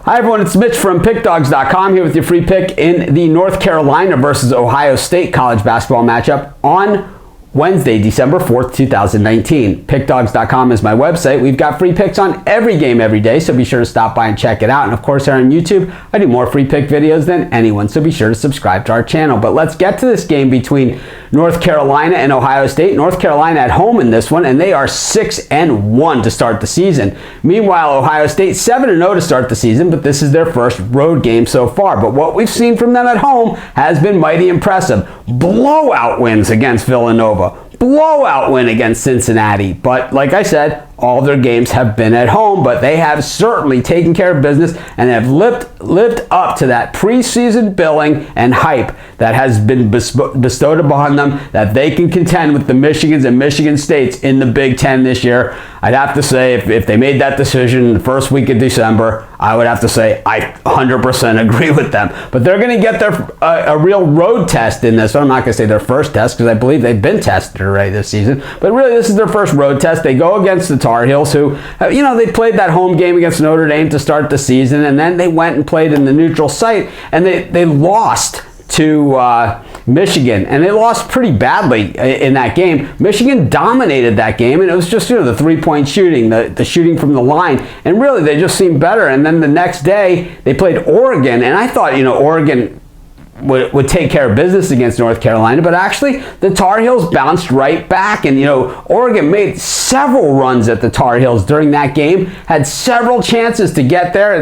Hi everyone, it's Mitch from PickDawgz.com here with your free pick in the North Carolina versus Ohio State college basketball matchup on Wednesday, December 4th, 2019. PickDawgz.com is my website. We've got free picks on every game every day, so be sure to stop by and check it out. And of course, here on YouTube, I do more free pick videos than anyone, so be sure to subscribe to our channel. But let's get to this game between North Carolina and Ohio State. North Carolina at home in this one, and they are 6-1 to start the season. Meanwhile, Ohio State 7-0 to start the season, but this is their first road game so far. But what we've seen from them at home has been mighty impressive. Blowout wins against Villanova. Blowout win against Cincinnati. But like I said, all their games have been at home, but they have certainly taken care of business and have lived up to that preseason billing and hype that has been bestowed upon them, that they can contend with the Michigans and Michigan States in the Big Ten this year. I'd have to say, if they made that decision in the first week of December, I would have to say I 100% agree with them. But they're going to get a real road test in this. So I'm not going to say their first test, because I believe they've been tested already this season. But really, this is their first road test. They go against the Tar Heels, who, they played that home game against Notre Dame to start the season, and then they went and played in the neutral site, and they lost to Michigan, and they lost pretty badly in that game. Michigan dominated that game, and it was just the three-point shooting, the shooting from the line, and really they just seemed better. And then the next day they played Oregon, and I thought Oregon would take care of business against North Carolina, but actually the Tar Heels bounced right back, and Oregon made several runs at the Tar Heels during that game, had several chances to get there.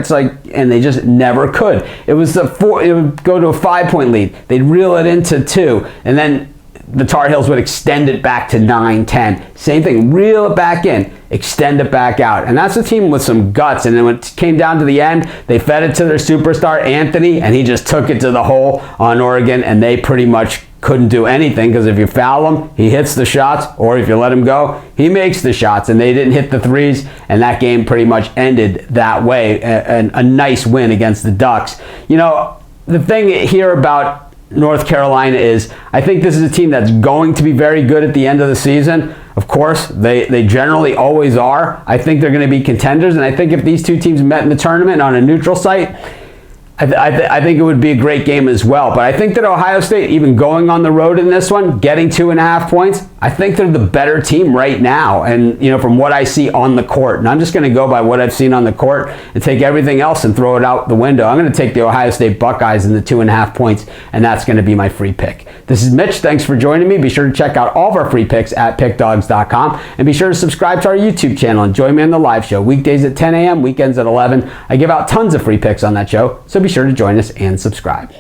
And they just never could. It would go to a 5-point lead. They'd reel it into 2, and then the Tar Heels would extend it back to 9-10. Same thing, reel it back in, extend it back out. And that's a team with some guts. And then when it came down to the end, they fed it to their superstar, Anthony, and he just took it to the hole on Oregon, and they pretty much couldn't do anything, because if you foul him, he hits the shots, or if you let him go, he makes the shots, and they didn't hit the threes, and that game pretty much ended that way. A nice win against the Ducks. The thing here about North Carolina is, I think this is a team that's going to be very good at the end of the season. Of course, they generally always are. I think they're going to be contenders, and I think if these two teams met in the tournament on a neutral site, I think it would be a great game as well. But I think that Ohio State, even going on the road in this one, getting 2.5 points, I think they're the better team right now. And, from what I see on the court, and I'm just going to go by what I've seen on the court and take everything else and throw it out the window. I'm going to take the Ohio State Buckeyes in the 2.5 points, and that's going to be my free pick. This is Mitch. Thanks for joining me. Be sure to check out all of our free picks at PickDawgz.com, and be sure to subscribe to our YouTube channel and join me on the live show weekdays at 10 a.m., weekends at 11. I give out tons of free picks on that show, so be sure to join us and subscribe.